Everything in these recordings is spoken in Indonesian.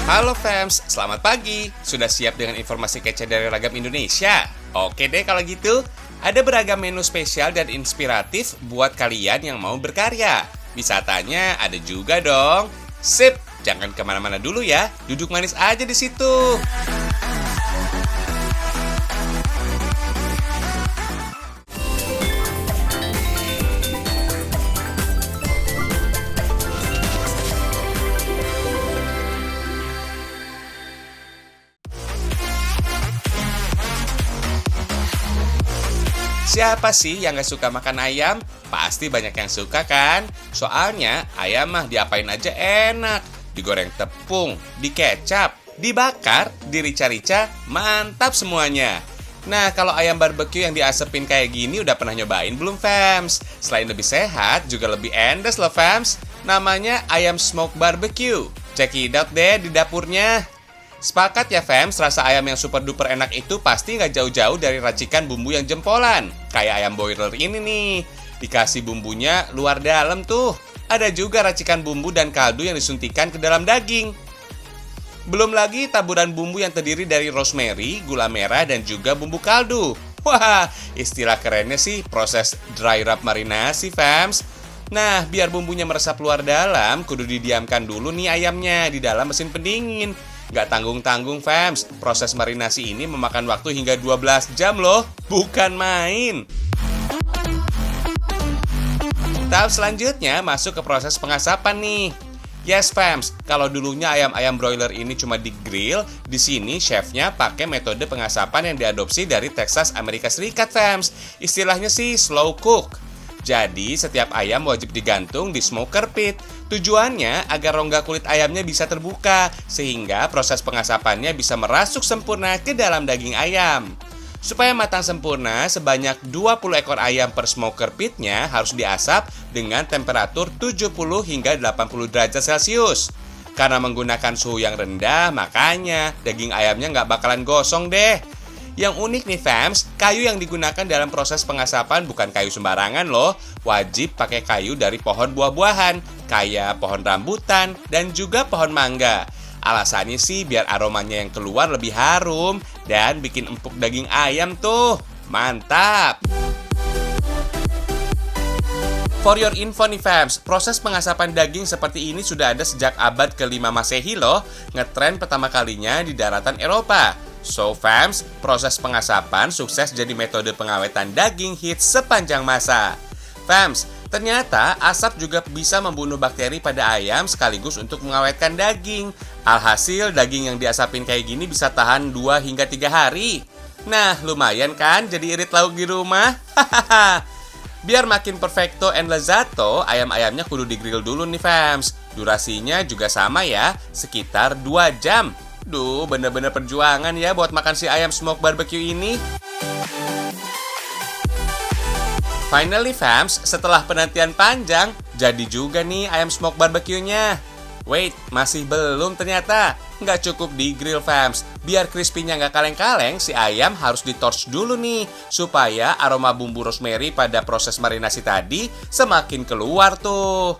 Halo fams, selamat pagi. Sudah siap dengan informasi kece dari Ragam Indonesia? Oke deh kalau gitu. Ada beragam menu spesial dan inspiratif buat kalian yang mau berkarya. Wisatanya ada juga dong. Sip, jangan kemana-mana dulu ya. Duduk manis aja di situ. Siapa sih yang gak suka makan ayam? Pasti banyak yang suka kan? Soalnya ayam mah diapain aja enak. Digoreng tepung, dikecap, dibakar, dirica-rica, mantap semuanya. Nah, kalau ayam barbeque yang diasepin kayak gini udah pernah nyobain belum, fams? Selain lebih sehat, juga lebih endes loh, fams. Namanya ayam smoke barbecue. Check it out deh di dapurnya. Sepakat ya fams, rasa ayam yang super duper enak itu pasti nggak jauh-jauh dari racikan bumbu yang jempolan. Kayak ayam boiler ini nih, dikasih bumbunya luar dalam tuh. Ada juga racikan bumbu dan kaldu yang disuntikan ke dalam daging. Belum lagi taburan bumbu yang terdiri dari rosemary, gula merah, dan juga bumbu kaldu. Wah, istilah kerennya sih proses dry rub marinasi fams. Nah, biar bumbunya meresap luar dalam, kudu didiamkan dulu nih ayamnya di dalam mesin pendingin. Gak tanggung-tanggung fams, proses marinasi ini memakan waktu hingga 12 jam loh, bukan main. Tahap selanjutnya masuk ke proses pengasapan nih. Yes fams, kalau dulunya ayam-ayam broiler ini cuma di-grill, di sini chefnya pakai metode pengasapan yang diadopsi dari Texas, Amerika Serikat fams. Istilahnya sih slow cook. Jadi, setiap ayam wajib digantung di smoker pit. Tujuannya agar rongga kulit ayamnya bisa terbuka, sehingga proses pengasapannya bisa merasuk sempurna ke dalam daging ayam. Supaya matang sempurna, sebanyak 20 ekor ayam per smoker pitnya harus diasap dengan temperatur 70 hingga 80 derajat Celcius. Karena menggunakan suhu yang rendah, makanya daging ayamnya nggak bakalan gosong deh. Yang unik nih fams, kayu yang digunakan dalam proses pengasapan bukan kayu sembarangan loh. Wajib pakai kayu dari pohon buah-buahan, kayak pohon rambutan dan juga pohon mangga. Alasannya sih biar aromanya yang keluar lebih harum dan bikin empuk daging ayam tuh. Mantap! For your info nih fams, proses pengasapan daging seperti ini sudah ada sejak abad ke-5 Masehi loh. Ngetren pertama kalinya di daratan Eropa. So fams, proses pengasapan sukses jadi metode pengawetan daging hits sepanjang masa. Fams, ternyata asap juga bisa membunuh bakteri pada ayam sekaligus untuk mengawetkan daging. Alhasil daging yang diasapin kayak gini bisa tahan 2 hingga 3 hari. Nah, lumayan kan jadi irit lauk di rumah? Hahaha. Biar makin perfecto and lezzato, ayam-ayamnya kudu di-grill dulu nih fams. Durasinya juga sama ya, sekitar 2 jam. Duh, bener-bener perjuangan ya buat makan si ayam smoke barbecue ini. Finally fams, setelah penantian panjang, jadi juga nih ayam smoke barbecue-nya. Wait, masih belum ternyata. Nggak cukup di grill fams. Biar crispy-nya nggak kaleng-kaleng, si ayam harus di-torch dulu nih. Supaya aroma bumbu rosemary pada proses marinasi tadi semakin keluar tuh.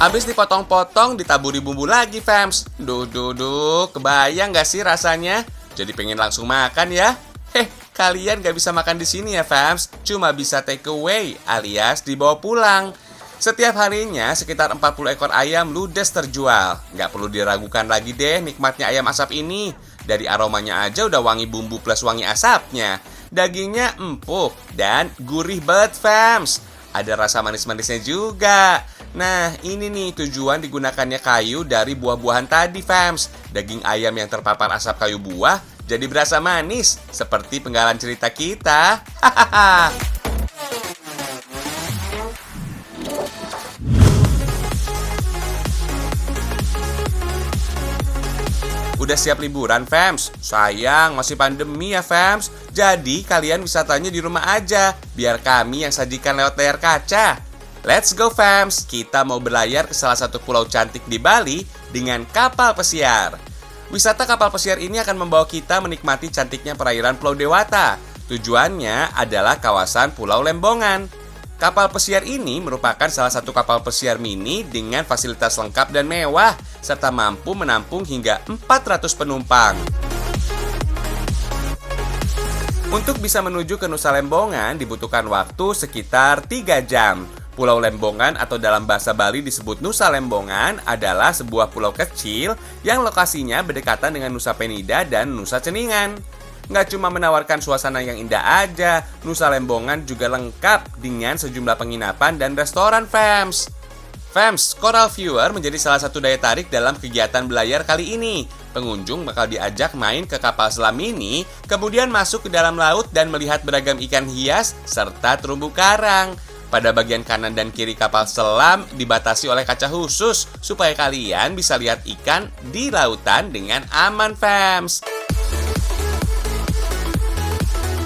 Habis dipotong-potong, ditaburi bumbu lagi fams. Duh, kebayang nggak sih rasanya? Jadi pengen langsung makan ya? Kalian nggak bisa makan di sini ya fams. Cuma bisa take away alias dibawa pulang. Setiap harinya sekitar 40 ekor ayam ludes terjual. Nggak perlu diragukan lagi deh nikmatnya ayam asap ini. Dari aromanya aja udah wangi bumbu plus wangi asapnya. Dagingnya empuk dan gurih banget fams. Ada rasa manis-manisnya juga. Nah, ini nih tujuan digunakannya kayu dari buah-buahan tadi fams. Daging ayam yang terpapar asap kayu buah jadi berasa manis, seperti penggalan cerita kita. Hahaha. Udah siap liburan fams? Sayang, masih pandemi ya fams. Jadi kalian wisatanya di rumah aja, biar kami yang sajikan lewat layar kaca. Let's go fams, kita mau berlayar ke salah satu pulau cantik di Bali dengan kapal pesiar. Wisata kapal pesiar ini akan membawa kita menikmati cantiknya perairan Pulau Dewata. Tujuannya adalah kawasan Pulau Lembongan. Kapal pesiar ini merupakan salah satu kapal pesiar mini dengan fasilitas lengkap dan mewah, serta mampu menampung hingga 400 penumpang. Untuk bisa menuju ke Nusa Lembongan dibutuhkan waktu sekitar 3 jam. Pulau Lembongan atau dalam bahasa Bali disebut Nusa Lembongan adalah sebuah pulau kecil yang lokasinya berdekatan dengan Nusa Penida dan Nusa Ceningan. Nggak cuma menawarkan suasana yang indah aja, Nusa Lembongan juga lengkap dengan sejumlah penginapan dan restoran, fams. Fams, Coral Viewer menjadi salah satu daya tarik dalam kegiatan belayar kali ini. Pengunjung bakal diajak main ke kapal selam ini, kemudian masuk ke dalam laut dan melihat beragam ikan hias serta terumbu karang. Pada bagian kanan dan kiri kapal selam dibatasi oleh kaca khusus supaya kalian bisa lihat ikan di lautan dengan aman, fams.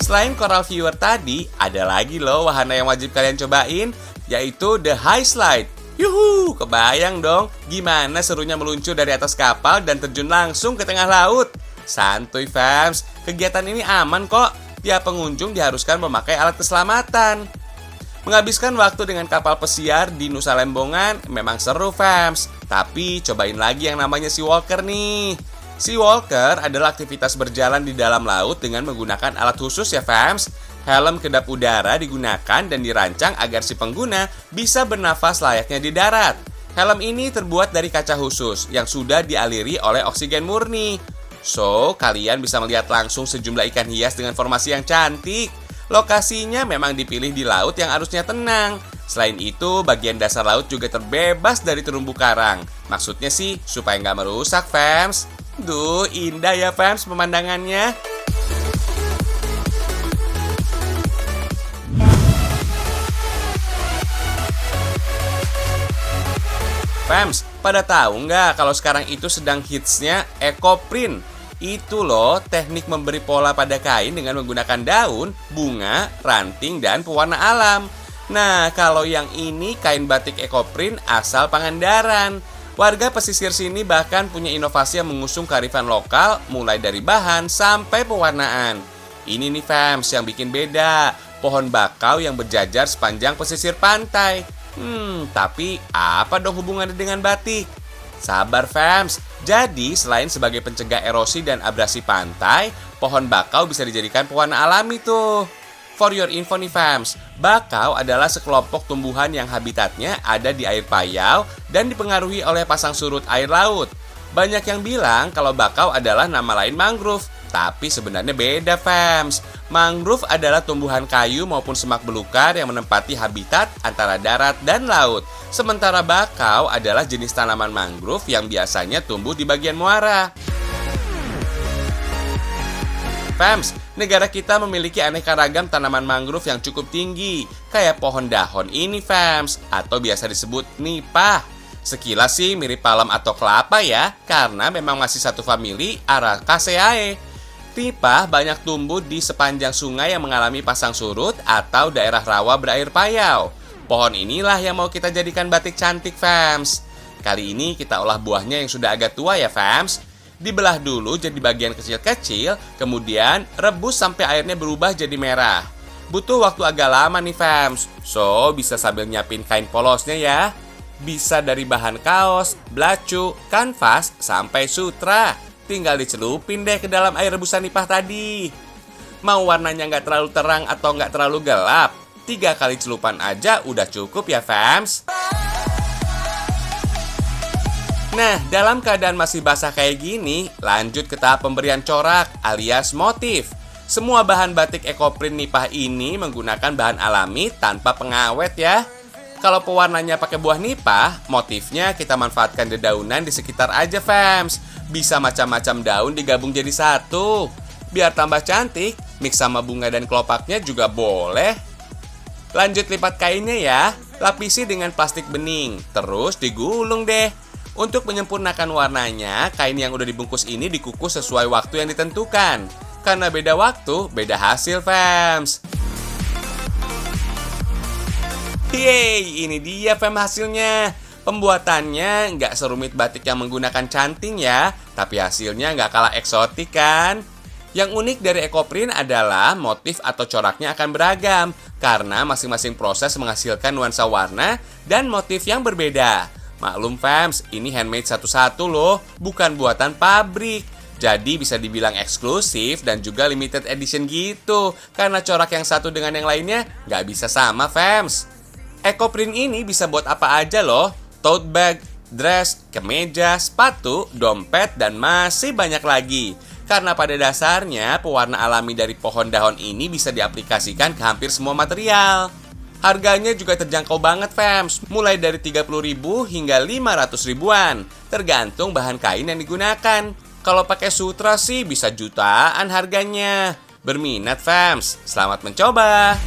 Selain Coral Viewer tadi, ada lagi loh wahana yang wajib kalian cobain, yaitu The High Slide. Yuhu, kebayang dong gimana serunya meluncur dari atas kapal dan terjun langsung ke tengah laut. Santuy, fams, kegiatan ini aman kok. Tiap pengunjung diharuskan memakai alat keselamatan. Menghabiskan waktu dengan kapal pesiar di Nusa Lembongan memang seru, fams. Tapi cobain lagi yang namanya Sea Walker nih. Sea Walker adalah aktivitas berjalan di dalam laut dengan menggunakan alat khusus ya, fams. Helm kedap udara digunakan dan dirancang agar si pengguna bisa bernafas layaknya di darat. Helm ini terbuat dari kaca khusus yang sudah dialiri oleh oksigen murni. So, kalian bisa melihat langsung sejumlah ikan hias dengan formasi yang cantik. Lokasinya memang dipilih di laut yang arusnya tenang. Selain itu, bagian dasar laut juga terbebas dari terumbu karang. Maksudnya sih, supaya nggak merusak, fams. Duh, indah ya, fams, pemandangannya. Fams, pada tahu nggak kalau sekarang itu sedang hitsnya ekoprint? Itu loh teknik memberi pola pada kain dengan menggunakan daun, bunga, ranting, dan pewarna alam. Nah, kalau yang ini kain batik ekoprint asal Pangandaran. Warga pesisir sini bahkan punya inovasi yang mengusung kearifan lokal mulai dari bahan sampai pewarnaan. Ini nih, fams, yang bikin beda. Pohon bakau yang berjajar sepanjang pesisir pantai. Tapi apa dong hubungannya dengan batik? Sabar, fams. Jadi, selain sebagai pencegah erosi dan abrasi pantai, pohon bakau bisa dijadikan pewarna alami tuh. For your info nih, fams, bakau adalah sekelompok tumbuhan yang habitatnya ada di air payau dan dipengaruhi oleh pasang surut air laut. Banyak yang bilang kalau bakau adalah nama lain mangrove, tapi sebenarnya beda, fams. Mangrove adalah tumbuhan kayu maupun semak belukar yang menempati habitat antara darat dan laut. Sementara bakau adalah jenis tanaman mangrove yang biasanya tumbuh di bagian muara. Fams, negara kita memiliki aneka ragam tanaman mangrove yang cukup tinggi, kayak pohon dahon ini, fams, atau biasa disebut nipah. Sekilas sih mirip palem atau kelapa ya, karena memang masih satu famili Aracaceae. Nipah banyak tumbuh di sepanjang sungai yang mengalami pasang surut atau daerah rawa berair payau. Pohon inilah yang mau kita jadikan batik cantik, fams. Kali ini kita olah buahnya yang sudah agak tua ya, fams. Dibelah dulu jadi bagian kecil-kecil, kemudian rebus sampai airnya berubah jadi merah. Butuh waktu agak lama nih, fams. So, bisa sambil nyiapin kain polosnya ya. Bisa dari bahan kaos, belacu, kanvas, sampai sutra. Tinggal dicelupin deh ke dalam air rebusan nipah tadi. Mau warnanya nggak terlalu terang atau nggak terlalu gelap, 3 kali celupan aja udah cukup ya, fams. Nah, dalam keadaan masih basah kayak gini, lanjut ke tahap pemberian corak alias motif. Semua bahan batik ekoprint nipah ini menggunakan bahan alami tanpa pengawet ya. Kalau pewarnanya pakai buah nipah, motifnya kita manfaatkan dedaunan di sekitar aja, fams. Bisa macam-macam daun digabung jadi satu. Biar tambah cantik, mix sama bunga dan kelopaknya juga boleh. Lanjut lipat kainnya ya. Lapisi dengan plastik bening, terus digulung deh. Untuk menyempurnakan warnanya, kain yang udah dibungkus ini dikukus sesuai waktu yang ditentukan. Karena beda waktu, beda hasil, fams. Yeay, ini dia, fam, hasilnya. Pembuatannya nggak serumit batik yang menggunakan canting ya, tapi hasilnya nggak kalah eksotik kan? Yang unik dari ekoprint adalah motif atau coraknya akan beragam. karena masing-masing proses menghasilkan nuansa warna dan motif yang berbeda. Maklum fams, ini handmade satu-satu loh, bukan buatan pabrik. Jadi bisa dibilang eksklusif dan juga limited edition gitu, karena corak yang satu dengan yang lainnya nggak bisa sama fams. Ecoprint ini bisa buat apa aja loh, tote bag, dress, kemeja, sepatu, dompet, dan masih banyak lagi. Karena pada dasarnya pewarna alami dari pohon daun ini bisa diaplikasikan ke hampir semua material. Harganya juga terjangkau banget fams, mulai dari 30.000 hingga 500 ribuan, tergantung bahan kain yang digunakan. Kalau pakai sutra sih bisa jutaan harganya. Berminat fams, selamat mencoba!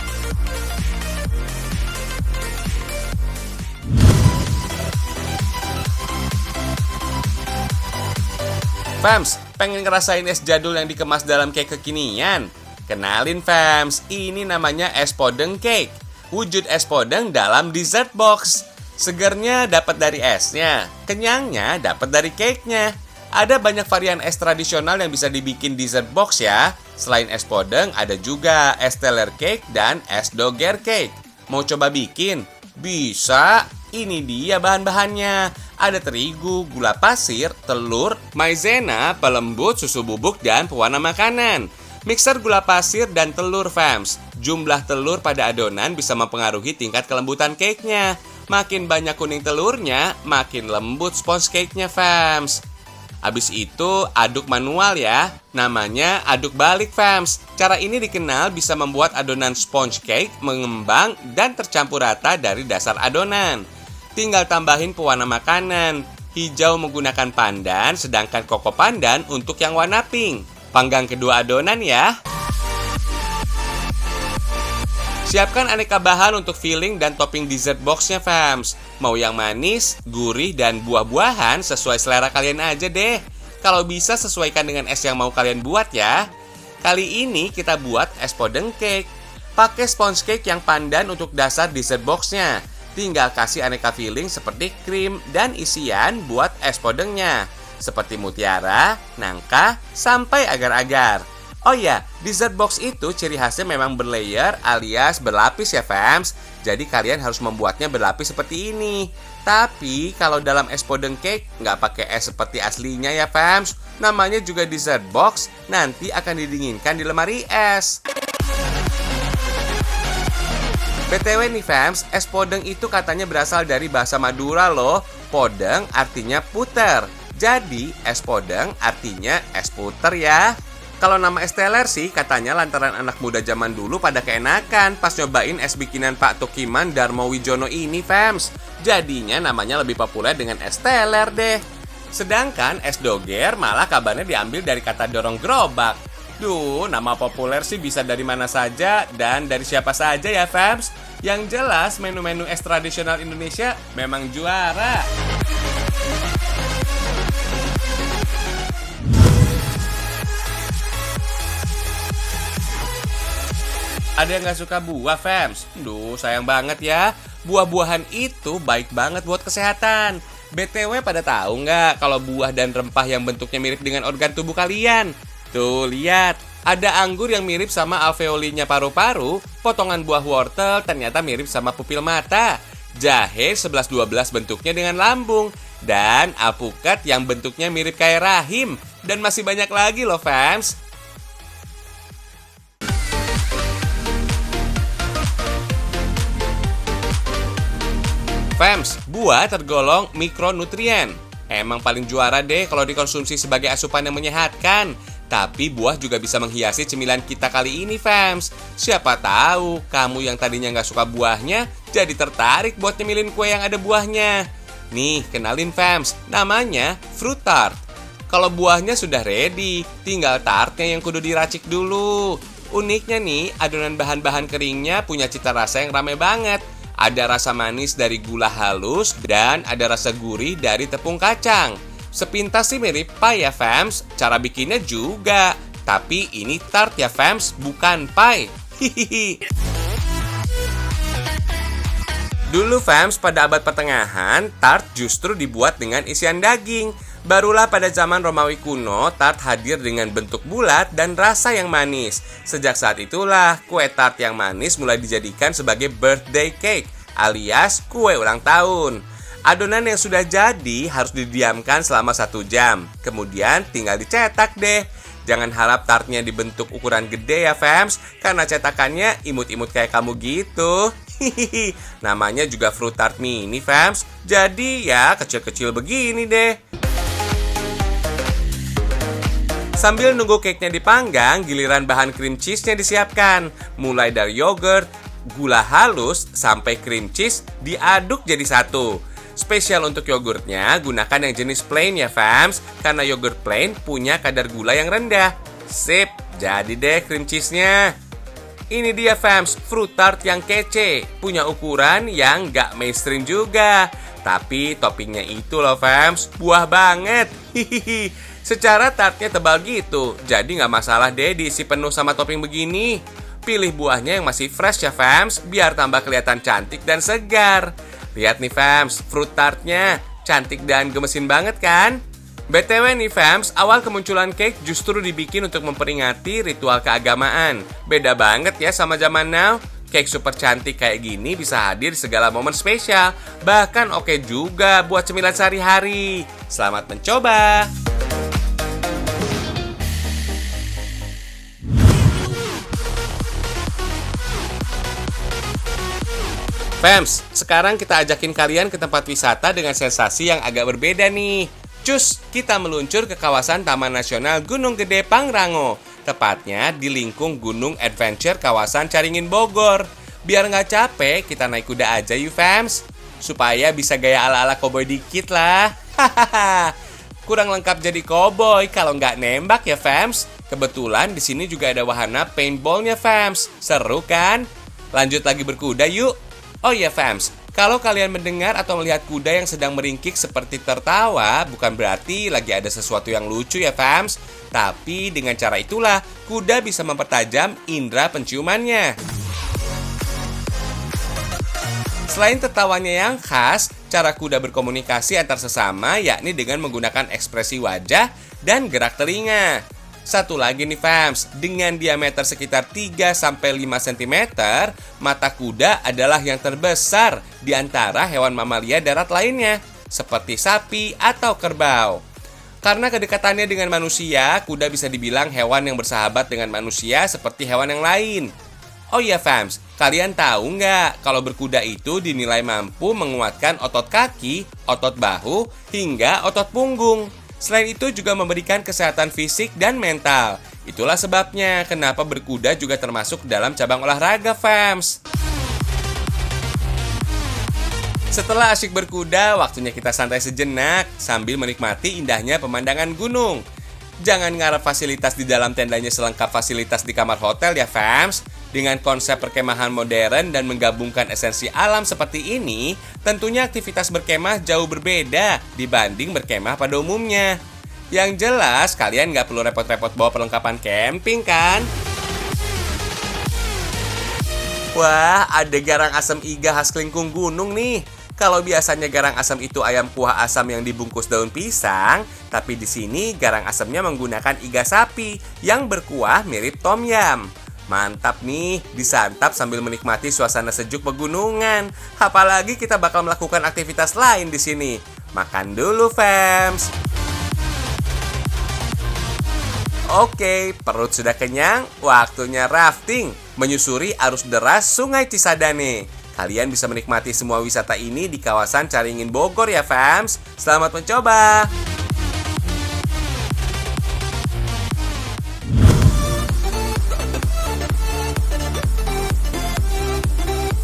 Fams, pengen ngerasain es jadul yang dikemas dalam cake kekinian? Kenalin fams, ini namanya es podeng cake. Wujud es podeng dalam dessert box. Segernya dapat dari esnya, kenyangnya dapat dari cake-nya. Ada banyak varian es tradisional yang bisa dibikin dessert box ya. Selain es podeng, ada juga es teller cake dan es doger cake. Mau coba bikin? Bisa. Ini dia bahan-bahannya. Ada terigu, gula pasir, telur, maizena, pelembut, susu bubuk, dan pewarna makanan. Mixer gula pasir dan telur fams. Jumlah telur pada adonan bisa mempengaruhi tingkat kelembutan cake-nya. Makin banyak kuning telurnya, makin lembut sponge cake-nya fams. Habis itu aduk manual ya. Namanya aduk balik fams. Cara ini dikenal bisa membuat adonan sponge cake mengembang dan tercampur rata dari dasar adonan. Tinggal tambahin pewarna makanan. Hijau menggunakan pandan, sedangkan koko pandan untuk yang warna pink. Panggang kedua adonan ya. Siapkan aneka bahan untuk filling dan topping dessert boxnya fams. Mau yang manis, gurih, dan buah-buahan sesuai selera kalian aja deh. Kalau bisa sesuaikan dengan es yang mau kalian buat ya. Kali ini kita buat es podeng cake. Pakai sponge cake yang pandan untuk dasar dessert boxnya. Tinggal kasih aneka filling seperti krim dan isian buat es podengnya. Seperti mutiara, nangka, sampai agar-agar. Oh ya, dessert box itu ciri khasnya memang berlayer alias berlapis ya fams. Jadi kalian harus membuatnya berlapis seperti ini. Tapi kalau dalam es podeng cake nggak pakai es seperti aslinya ya fams. Namanya juga dessert box, nanti akan didinginkan di lemari es. BTW nih fams, es podeng itu katanya berasal dari bahasa Madura loh. Podeng artinya puter. Jadi es podeng artinya es puter ya. Kalau nama es teler sih katanya lantaran anak muda zaman dulu pada keenakan pas nyobain es bikinan Pak Tukiman Darmo Wijono ini fams. Jadinya namanya lebih populer dengan es teler deh. Sedangkan es doger malah kabarnya diambil dari kata dorong gerobak. Duh, nama populer sih bisa dari mana saja dan dari siapa saja ya fams. Yang jelas menu-menu es tradisional Indonesia memang juara. Ada yang gak suka buah fams? Duh, sayang banget ya. Buah-buahan itu baik banget buat kesehatan. BTW pada tahu nggak kalau buah dan rempah yang bentuknya mirip dengan organ tubuh kalian? Tuh, lihat. Ada anggur yang mirip sama alveolinya paru-paru, potongan buah wortel ternyata mirip sama pupil mata. Jahe 11-12 bentuknya dengan lambung. Dan alpukat yang bentuknya mirip kayak rahim. Dan masih banyak lagi loh fans. Fams, buah tergolong mikronutrien. Emang paling juara deh kalau dikonsumsi sebagai asupan yang menyehatkan. Tapi buah juga bisa menghiasi cemilan kita kali ini, fams. Siapa tahu kamu yang tadinya nggak suka buahnya jadi tertarik buat nyemilin kue yang ada buahnya. Nih, kenalin fams, namanya fruit tart. Kalau buahnya sudah ready, tinggal tartnya yang kudu diracik dulu. Uniknya nih, adonan bahan-bahan keringnya punya cita rasa yang rame banget. Ada rasa manis dari gula halus dan ada rasa gurih dari tepung kacang. Sepintas sih mirip pie ya fams, cara bikinnya juga. Tapi ini tart ya fams, bukan pie. Hihihi. Dulu fams, pada abad pertengahan, tart justru dibuat dengan isian daging. Barulah pada zaman Romawi kuno, tart hadir dengan bentuk bulat dan rasa yang manis. Sejak saat itulah, kue tart yang manis mulai dijadikan sebagai birthday cake, alias kue ulang tahun. Adonan yang sudah jadi harus didiamkan selama 1 jam. Kemudian tinggal dicetak deh. Jangan harap tartnya dibentuk ukuran gede ya fams, karena cetakannya imut-imut kayak kamu gitu. Hihihi, namanya juga fruit tart mini fams, jadi ya kecil-kecil begini deh. Sambil nunggu cake-nya dipanggang, giliran bahan cream cheese-nya disiapkan. Mulai dari yogurt, gula halus, sampai cream cheese diaduk jadi satu. Spesial untuk yogurtnya, gunakan yang jenis plain ya fams, karena yogurt plain punya kadar gula yang rendah. Sip, jadi deh cream cheese-nya. Ini dia fams, fruit tart yang kece, punya ukuran yang gak mainstream juga. Tapi toppingnya itu loh fams, buah banget. Hihihi. Secara tartnya tebal gitu, jadi nggak masalah deh diisi penuh sama topping begini. Pilih buahnya yang masih fresh ya fams, biar tambah kelihatan cantik dan segar. Lihat nih fams, fruit tartnya cantik dan gemesin banget kan? BTW nih fams, awal kemunculan cake justru dibikin untuk memperingati ritual keagamaan. Beda banget ya sama zaman now. Cake super cantik kayak gini bisa hadir di segala momen spesial. Bahkan oke juga buat cemilan sehari-hari. Selamat mencoba! Fams, sekarang kita ajakin kalian ke tempat wisata dengan sensasi yang agak berbeda nih. Cus, kita meluncur ke kawasan Taman Nasional Gunung Gede Pangrango. Tepatnya di lingkung Gunung Adventure kawasan Caringin Bogor. Biar nggak capek, kita naik kuda aja yuk Fams. Supaya bisa gaya ala-ala koboi dikit lah. Hahaha. Kurang lengkap jadi koboi kalau nggak nembak ya Fams. Kebetulan di sini juga ada wahana paintballnya Fams. Seru kan? Lanjut lagi berkuda yuk. Oh iya fams, kalau kalian mendengar atau melihat kuda yang sedang meringkik seperti tertawa, bukan berarti lagi ada sesuatu yang lucu ya fams. Tapi dengan cara itulah, kuda bisa mempertajam indera penciumannya. Selain tertawanya yang khas, cara kuda berkomunikasi antar sesama yakni dengan menggunakan ekspresi wajah dan gerak telinga. Satu lagi nih fams, dengan diameter sekitar 3-5 cm, mata kuda adalah yang terbesar di antara hewan mamalia darat lainnya, seperti sapi atau kerbau. Karena kedekatannya dengan manusia, kuda bisa dibilang hewan yang bersahabat dengan manusia seperti hewan yang lain. Oh iya fams, kalian tahu nggak kalau berkuda itu dinilai mampu menguatkan otot kaki, otot bahu, hingga otot punggung. Selain itu juga memberikan kesehatan fisik dan mental. Itulah sebabnya kenapa berkuda juga termasuk dalam cabang olahraga fams. Setelah asyik berkuda, waktunya kita santai sejenak sambil menikmati indahnya pemandangan gunung. Jangan ngarep fasilitas di dalam tendanya selengkap fasilitas di kamar hotel ya fams. Dengan konsep perkemahan modern dan menggabungkan esensi alam seperti ini, tentunya aktivitas berkemah jauh berbeda dibanding berkemah pada umumnya. Yang jelas, kalian nggak perlu repot-repot bawa perlengkapan camping kan? Wah, ada garang asam iga khas kelingkung gunung nih. Kalau biasanya garang asam itu ayam kuah asam yang dibungkus daun pisang, tapi di sini garang asamnya menggunakan iga sapi yang berkuah mirip tom yum. Mantap nih, disantap sambil menikmati suasana sejuk pegunungan. Apalagi kita bakal melakukan aktivitas lain di sini. Makan dulu, fams. Oke, perut sudah kenyang, waktunya rafting, menyusuri arus deras Sungai Cisadane. Kalian bisa menikmati semua wisata ini di kawasan Caringin Bogor ya, fams. Selamat mencoba.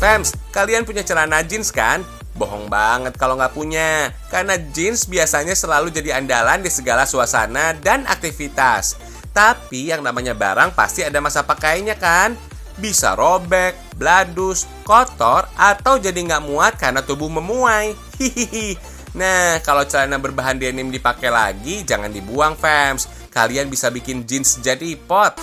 Fams, kalian punya celana jeans kan? Bohong banget kalau nggak punya. Karena jeans biasanya selalu jadi andalan di segala suasana dan aktivitas. Tapi yang namanya barang pasti ada masa pakainya kan? Bisa robek, bladus, kotor, atau jadi nggak muat karena tubuh memuai. Hihihi. Nah, kalau celana berbahan denim dipakai lagi, jangan dibuang fams. Kalian bisa bikin jeans jadi pot.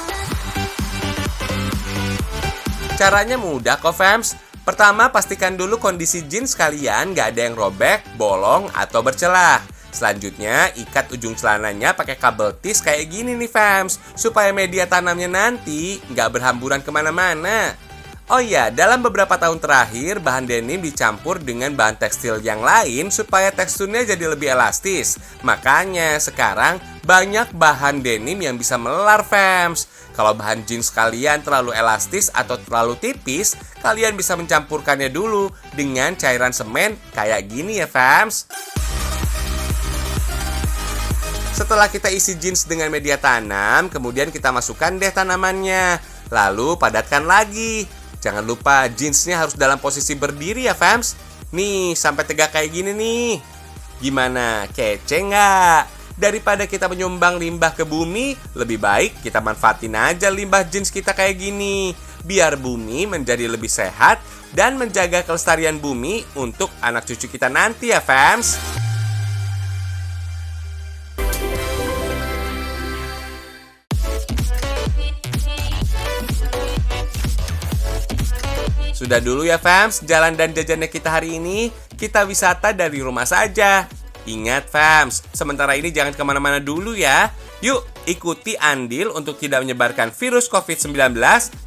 Caranya mudah kok fams. Pertama, pastikan dulu kondisi jeans kalian nggak ada yang robek, bolong, atau bercelah. Selanjutnya, ikat ujung celananya pakai kabel tis kayak gini nih fams, supaya media tanamnya nanti nggak berhamburan kemana-mana. Oh iya, dalam beberapa tahun terakhir, bahan denim dicampur dengan bahan tekstil yang lain supaya teksturnya jadi lebih elastis. Makanya sekarang banyak bahan denim yang bisa melar fams. Kalau bahan jeans kalian terlalu elastis atau terlalu tipis, kalian bisa mencampurkannya dulu dengan cairan semen kayak gini ya fams. Setelah kita isi jeans dengan media tanam, kemudian kita masukkan deh tanamannya. Lalu padatkan lagi. Jangan lupa jeansnya harus dalam posisi berdiri ya fams. Nih, sampai tegak kayak gini nih. Gimana? Kece nggak? Daripada kita menyumbang limbah ke bumi, lebih baik kita manfaatin aja limbah jeans kita kayak gini. Biar bumi menjadi lebih sehat dan menjaga kelestarian bumi untuk anak cucu kita nanti ya fams. Sudah dulu ya fams, jalan dan jajannya kita hari ini. Kita wisata dari rumah saja. Ingat fams, sementara ini jangan kemana-mana dulu ya. Yuk, ikuti andil untuk tidak menyebarkan virus COVID-19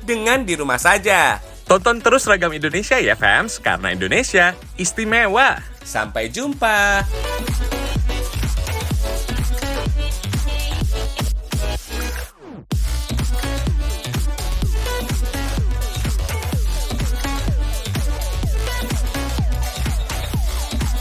dengan di rumah saja. Tonton terus Ragam Indonesia ya fams, karena Indonesia istimewa. Sampai jumpa.